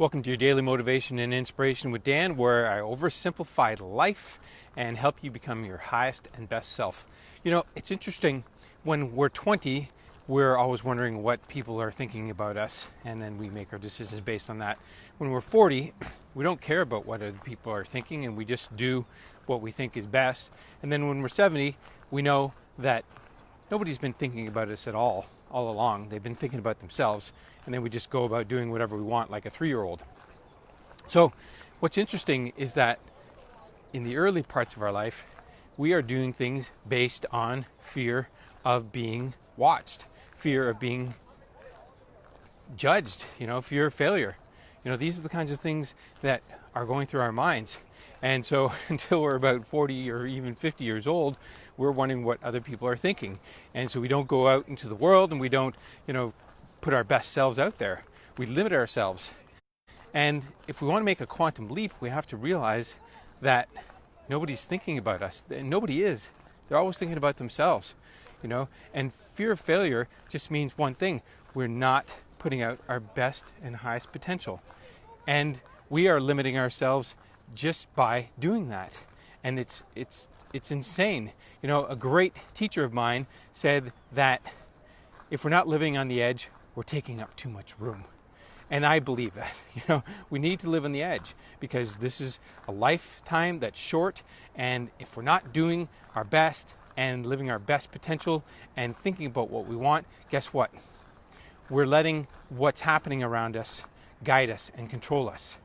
Welcome to your daily motivation and inspiration with Dan, where I oversimplify life and help you become your highest and best self. You know, it's interesting, when we're 20, we're always wondering what people are thinking about us, and then we make our decisions based on that. When we're 40, we don't care about what other people are thinking, and we just do what we think is best. And then when we're 70, we know that nobody's been thinking about us at all along. They've been thinking about themselves, and then we just go about doing whatever we want like a 3-year-old. So what's interesting is that in the early parts of our life, we are doing things based on fear of being watched, fear of being judged, fear of failure. These are the kinds of things that are going through our minds. And so until we're about 40 or even 50 years old, we're wondering what other people are thinking. And so we don't go out into the world, and we don't, put our best selves out there. We limit ourselves. And if we want to make a quantum leap, we have to realize that nobody's thinking about us. Nobody is. They're always thinking about themselves, And fear of failure just means one thing: we're not putting out our best and highest potential. And we are limiting ourselves just by doing that. And it's insane. A great teacher of mine said that if we're not living on the edge, we're taking up too much room. And I believe that. We need to live on the edge, because this is a lifetime that's short, and if we're not doing our best and living our best potential and thinking about what we want, guess what? We're letting what's happening around us guide us and control us.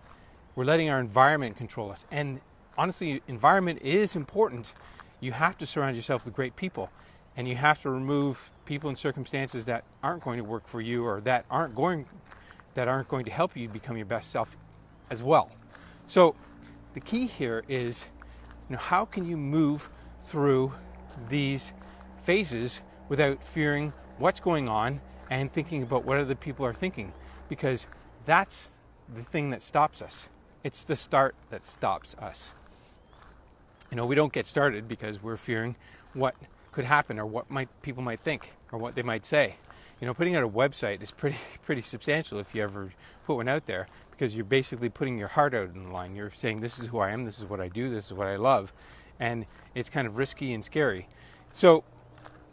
We're letting our environment control us. And honestly, environment is important. You have to surround yourself with great people, and you have to remove people and circumstances that aren't going to work for you, or that aren't going to help you become your best self as well. So the key here is, how can you move through these phases without fearing what's going on and thinking about what other people are thinking? Because that's the thing that stops us. It's the start that stops us. We don't get started because we're fearing what could happen, or what people might think, or what they might say. Putting out a website is pretty substantial if you ever put one out there, because you're basically putting your heart out in the line. You're saying, this is who I am, this is what I do, this is what I love. And it's kind of risky and scary. So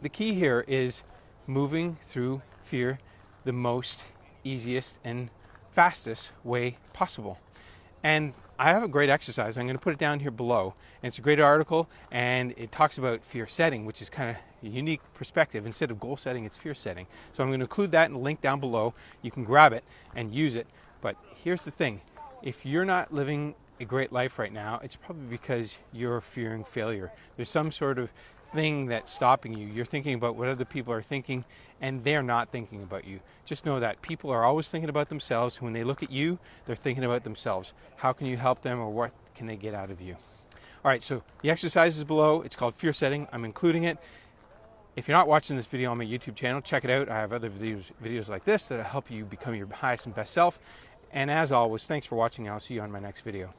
the key here is moving through fear the most easiest and fastest way possible. And I have a great exercise. I'm going to put it down here below. And it's a great article, and it talks about fear setting, which is kind of a unique perspective. Instead of goal setting, it's fear setting. So I'm going to include that in the link down below. You can grab it and use it. But here's the thing. If you're not living a great life right now, it's probably because you're fearing failure. There's some sort of thing that's stopping you. You're thinking about what other people are thinking, and they're not thinking about you. Just know that people are always thinking about themselves. When they look at you, they're thinking about themselves. How can you help them, or what can they get out of you? All right, so the exercise is below. It's called fear setting. I'm including it. If you're not watching this video on my YouTube channel, check it out. I have other videos like this that will help you become your highest and best self. And as always, thanks for watching. I'll see you on my next video.